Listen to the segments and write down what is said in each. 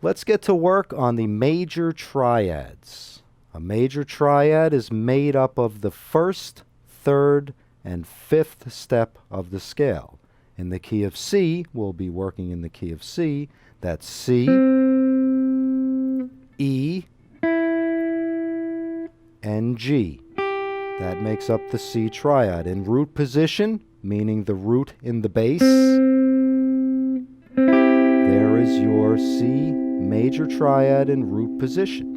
Let's get to work on the major triads. A major triad is made up of the first, third, and fifth step of the scale. In the key of C, we'll be working in the key of C. That's C, E, and G. That makes up the C triad. In root position, meaning the root in the bass, there is your C major triad in root position.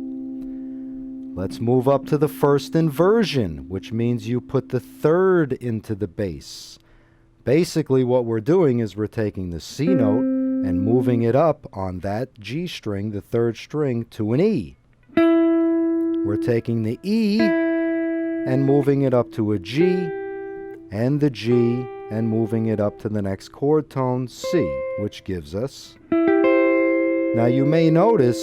Let's move up to the first inversion, which means you put the third into the bass. Basically, what we're doing is we're taking the C note and moving it up on that G string, the third string, to an E. We're taking the E and moving it up to a G, and the G, and moving it up to the next chord tone, C, which gives us. Now you may notice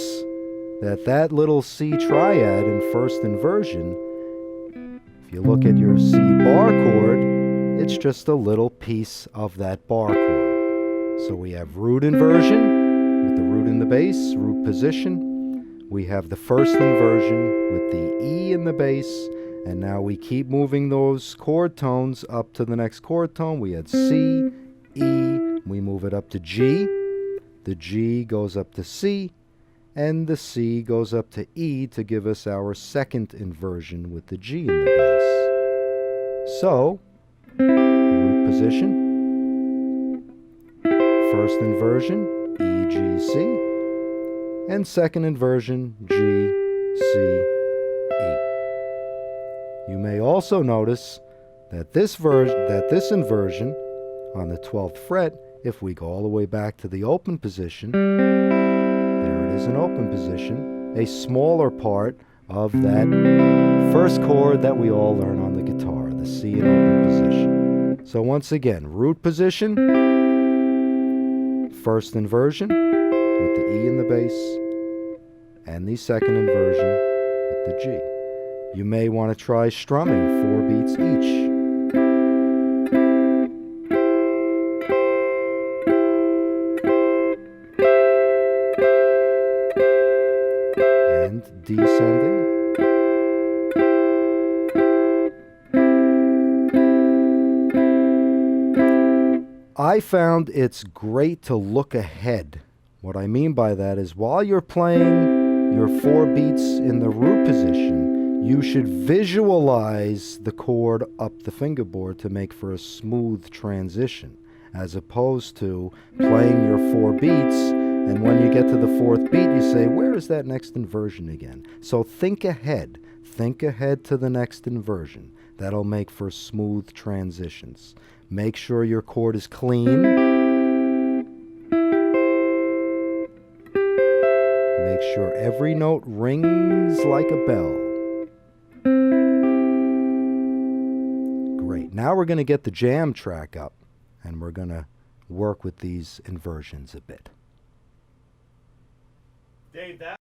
that that little C triad in first inversion, if you look at your C bar chord, it's just a little piece of that bar chord. So we have root inversion with the root in the bass, root position. We have the first inversion with the E in the bass, and now we keep moving those chord tones up to the next chord tone. We had C, E, we move it up to G. The G goes up to C, and the C goes up to E to give us our second inversion with the G in the bass. So, root position, first inversion, E, G, C, and second inversion, G, C, E. You may also notice that this inversion on the 12th fret, if we go all the way back to the open position, there it is in open position, a smaller part of that first chord that we all learn on the guitar, the C in open position. So once again, root position, first inversion with the E in the bass, and the second inversion with the G. You may want to try strumming 4 beats each. And descending. I found it's great to look ahead. What I mean by that is while you're playing your 4 beats in the root position, you should visualize the chord up the fingerboard to make for a smooth transition, as opposed to playing your 4 beats, and when you get to the 4th beat, you say, where is that next inversion again? So think ahead. Think ahead to the next inversion. That'll make for smooth transitions. Make sure your chord is clean. Make sure every note rings like a bell. Great. Now we're going to get the jam track up, and we're going to work with these inversions a bit. Dave, that